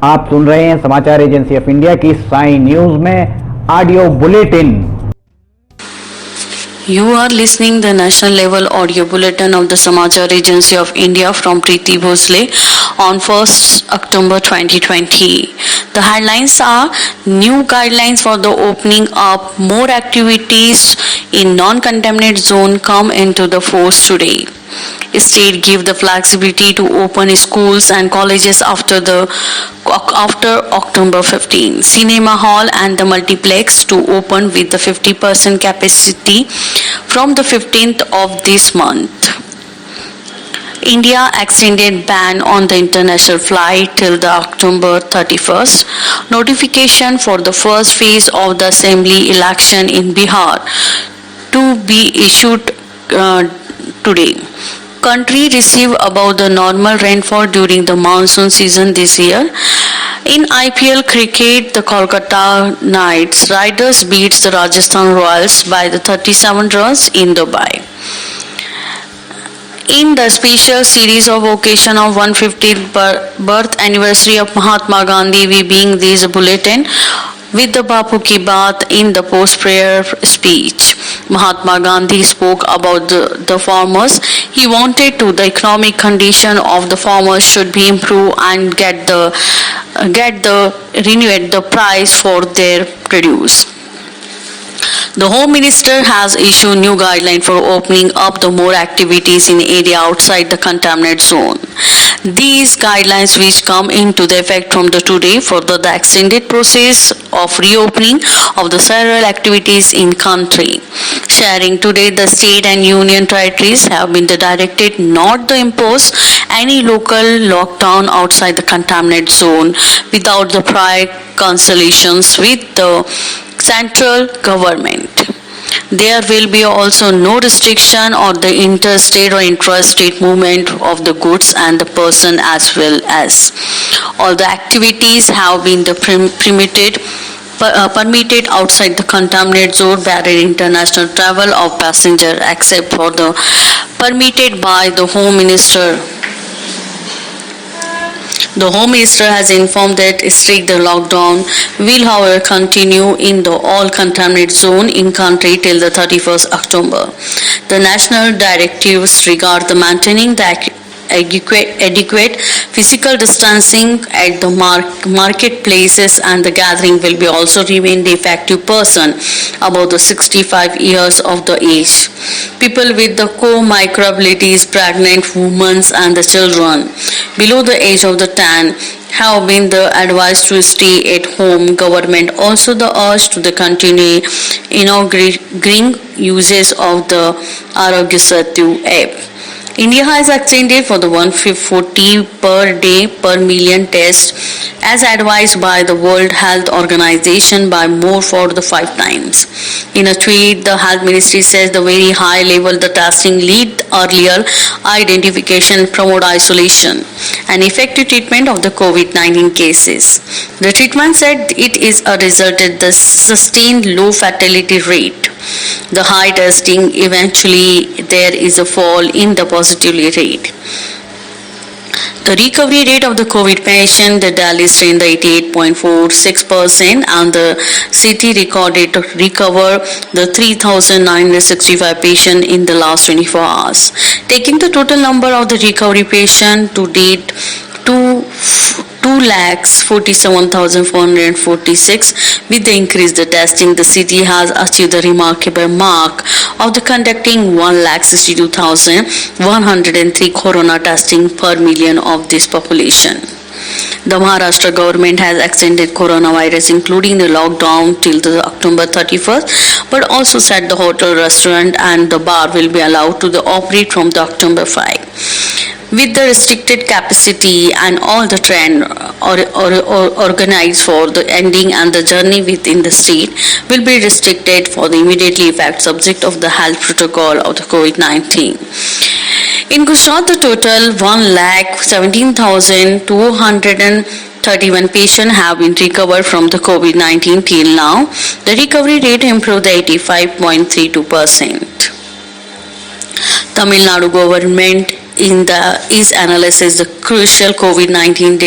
आप सुन रहे हैं समाचार एजेंसी ऑफ इंडिया की साई न्यूज में audio bulletin. You are listening the national level audio bulletin of the Samachar Agency of India from Preeti Bhosle on 1st October 2020. The headlines are: new guidelines for the opening up more activities in non-contaminated zone come into the force today. State give the flexibility to open schools and colleges after October 15. Cinema hall and the multiplex to open with the 50% capacity from the 15th of this month. India extended ban on the international flight till the October 31st. Notification for the first phase of the assembly election in Bihar to be issued today. Country received above the normal rainfall during the monsoon season this year. In IPL cricket, the Kolkata Knight Riders beats the Rajasthan Royals by the 37 runs in Dubai. In the special series of occasion of 150th birth anniversary of Mahatma Gandhi, we being this bulletin with the Bapu Ki Baat in the post-prayer speech. Mahatma Gandhi spoke about the farmers. He wanted to the economic condition of the farmers should be improved and get the renewed the price for their produce. The Home Minister has issued new guidelines for opening up the more activities in area outside the contaminated zone. These guidelines which come into the effect from the today further the extended process of reopening of the several activities in country. Sharing today the state and union territories have been directed not to impose any local lockdown outside the contaminated zone without the prior consultations with the central government. There will be also no restriction on the interstate or intrastate movement of the goods and the person as well as all the activities have been permitted outside the contaminated zone barring international travel of passenger except for the permitted by the Home Minister. The Home Minister has informed that strict lockdown will however continue in the all contaminated zone in country till the 31st October. The national directives regard the maintaining the adequate physical distancing at the marketplaces and the gathering will be also remain the effective person above the 65 years of the age. People with the comorbidities, pregnant women and the children below the age of the 10 have been the advised to stay at home. Government also the urge to the continue inaugurating uses of the Arogya Setu app. India has extended for the 140 per day per million tests as advised by the World Health Organization by more for the 5 times. In a tweet, the Health Ministry says the very high level the testing lead earlier identification, promote isolation and effective treatment of the COVID-19 cases. The treatment said it is a result of the sustained low fatality rate. The high testing eventually there is a fall in the positivity rate. The recovery rate of the COVID patient, the Delhi strain the 88.46% and the city recorded to recover the 3,965 patient in the last 24 hours. Taking the total number of the recovery patient to date to 2,47,446. With the increase the testing, the city has achieved the remarkable mark of the conducting 1,62,103 corona testing per million of this population. The Maharashtra government has extended coronavirus including the lockdown till the October 31st, but also said the hotel, restaurant and the bar will be allowed to operate from the October 5. With the restricted capacity and all the train organized for the ending and the journey within the state will be restricted for the immediately effect subject of the health protocol of the COVID-19. In Gujarat, the total 1,17,231 patients have been recovered from the COVID-19 till now. The recovery rate improved to 85.32%. Tamil Nadu government is analyzes the crucial COVID-19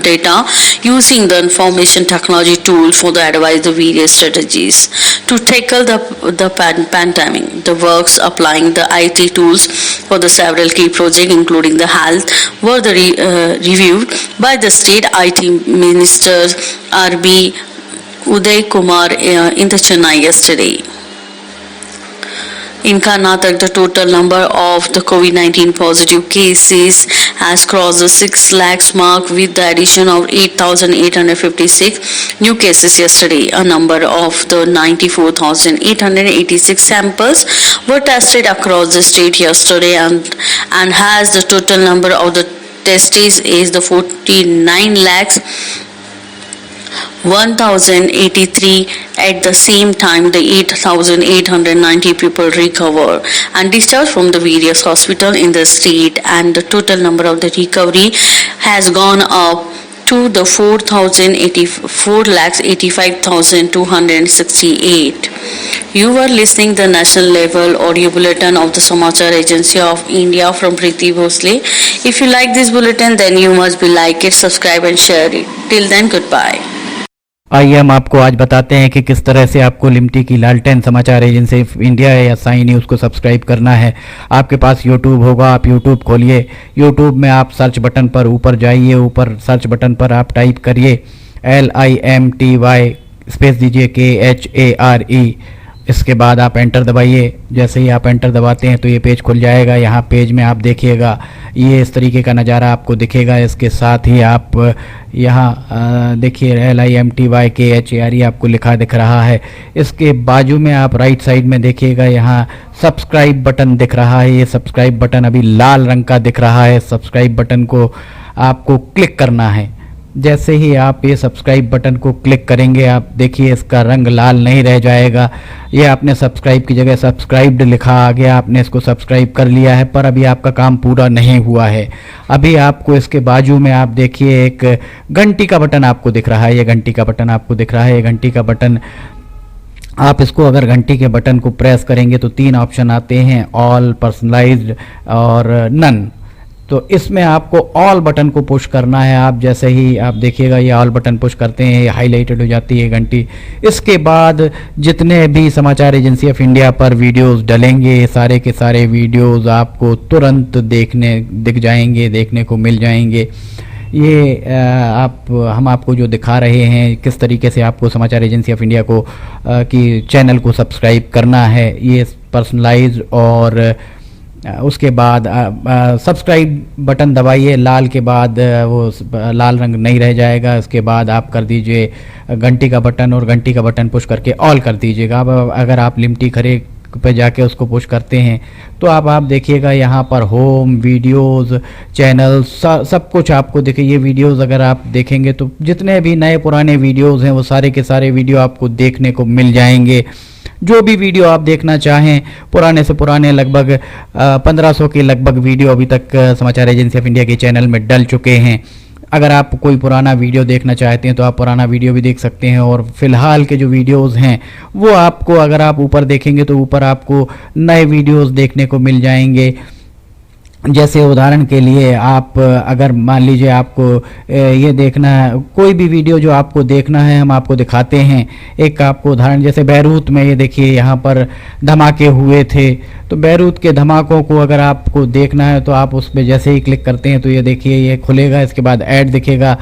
data using the information technology tool for the advise the various strategies to tackle the pandemic. The works applying the IT tools for the several key projects, including the health, were reviewed by the state IT minister RB Uday Kumar in the Chennai yesterday. In Karnataka, the total number of the COVID-19 positive cases has crossed the 6 lakhs mark with the addition of 8,856 new cases yesterday. A number of the 94,886 samples were tested across the state yesterday and has the total number of the testes is the 49 lakhs 1,083. At the same time, the 8,890 people recover and discharged from the various hospitals in the state, and the total number of the recovery has gone up to the 4,85,268. You are listening the national level audio bulletin of the Samachar Agency of India from Preeti Bhosle. If you like this bulletin, then you must be like it, subscribe and share it. Till then, goodbye. आइए हम आपको आज बताते हैं कि किस तरह से आपको लिमटी की लालटेन समाचार एजेंसी इंडिया या साई न्यूज़ को सब्सक्राइब करना है। आपके पास यूट्यूब होगा, आप यूट्यूब खोलिए। यूट्यूब में आप सर्च बटन पर ऊपर जाइए, ऊपर सर्च बटन पर आप टाइप करिए LIMTY स्पेस दीजिए KHARE। इसके बाद आप एंटर दबाइए। जैसे ही आप एंटर दबाते हैं तो ये पेज खुल जाएगा। यहाँ पेज में आप देखिएगा ये इस तरीके का नज़ारा आपको दिखेगा। इसके साथ ही आप यहाँ देखिए LIMTY KHARE आपको लिखा दिख रहा है। इसके बाजू में आप राइट साइड में देखिएगा यहाँ सब्सक्राइब बटन दिख रहा है। ये सब्सक्राइब बटन अभी लाल रंग का दिख रहा है। सब्सक्राइब बटन को आपको क्लिक करना है। जैसे ही आप ये सब्सक्राइब बटन को क्लिक करेंगे आप देखिए इसका रंग लाल नहीं रह जाएगा। ये आपने सब्सक्राइब की जगह सब्सक्राइब्ड लिखा आ गया, आपने इसको सब्सक्राइब कर लिया है, पर अभी आपका काम पूरा नहीं हुआ है। अभी आपको इसके बाजू में आप देखिए एक घंटी का बटन आपको दिख रहा है। ये घंटी का बटन आपको दिख रहा है। ये घंटी का बटन आप इसको अगर घंटी के बटन को प्रेस करेंगे तो 3 ऑप्शन आते हैं, ऑल, पर्सनलाइज्ड और नन। तो इसमें आपको ऑल बटन को पुश करना है। आप जैसे ही आप देखिएगा ये ऑल बटन पुश करते हैं, ये हाईलाइटेड हो जाती है घंटी। इसके बाद जितने भी समाचार एजेंसी ऑफ इंडिया पर वीडियोस डलेंगे सारे के सारे वीडियोस आपको तुरंत दिख जाएंगे, देखने को मिल जाएंगे। ये हम आपको जो दिखा रहे हैं किस तरीके से आपको समाचार एजेंसी ऑफ इंडिया को की चैनल को सब्सक्राइब करना है। ये पर्सनलाइज्ड और उसके बाद सब्सक्राइब बटन दबाइए, लाल के बाद वो लाल रंग नहीं रह जाएगा। इसके बाद आप कर दीजिए घंटी का बटन और घंटी का बटन पुश करके ऑल कर दीजिएगा। अब अगर आप लिमटी खरे पे जाके उसको पुश करते हैं तो आप देखिएगा यहाँ पर होम, वीडियोस, चैनल सब कुछ आपको दिखे। ये वीडियोस अगर आप देखेंगे तो जितने भी नए पुराने वीडियोस हैं वो सारे के सारे वीडियो आपको देखने को मिल जाएंगे। जो भी वीडियो आप देखना चाहें, पुराने से पुराने लगभग 1500 के लगभग वीडियो अभी तक समाचार एजेंसी ऑफ इंडिया के चैनल में डल चुके हैं। अगर आप कोई पुराना वीडियो देखना चाहते हैं तो आप पुराना वीडियो भी देख सकते हैं। और फिलहाल के जो वीडियोस हैं वो आपको अगर आप ऊपर देखेंगे तो ऊपर आपको नए वीडियोस देखने को मिल जाएंगे। जैसे उदाहरण के लिए आप अगर मान लीजिए आपको ये देखना है, कोई भी वीडियो जो आपको देखना है हम आपको दिखाते हैं। एक आपको उदाहरण जैसे बैरूत में ये देखिए यहाँ पर धमाके हुए थे, तो बैरूत के धमाकों को अगर आपको देखना है तो आप उस पर जैसे ही क्लिक करते हैं तो ये देखिए ये खुलेगा। इसके बाद ऐड दिखेगा।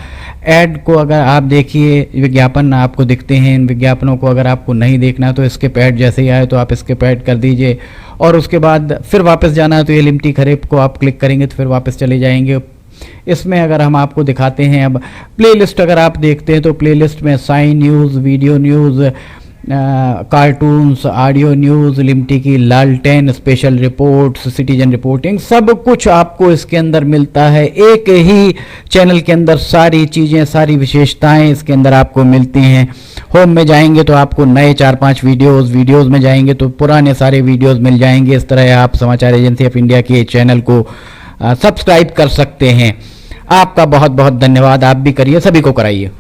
ऐड को अगर आप देखिए विज्ञापन आपको दिखते हैं। इन विज्ञापनों को अगर आपको नहीं देखना है तो स्किप ऐड जैसे ही आए तो आप स्किप ऐड कर दीजिए। और उसके बाद फिर वापस जाना है तो ये लिमटी खरेब को आप क्लिक करेंगे तो फिर वापस चले जाएंगे। इसमें अगर हम आपको दिखाते हैं अब प्लेलिस्ट अगर आप देखते हैं तो प्लेलिस्ट में Sai news, video news, cartoons, audio news, Limty की लालटेन, स्पेशल रिपोर्ट्स, सिटीजन रिपोर्टिंग, सब कुछ आपको इसके अंदर मिलता है। एक ही चैनल के अंदर सारी चीज़ें, सारी विशेषताएं इसके अंदर आपको मिलती हैं। होम में जाएंगे तो आपको नए 4-5 वीडियोस में जाएंगे तो पुराने सारे वीडियोस मिल जाएंगे। इस तरह आप समाचार एजेंसी ऑफ इंडिया के चैनल को सब्सक्राइब कर सकते हैं। आपका बहुत बहुत धन्यवाद। आप भी करिए, सभी को कराइए।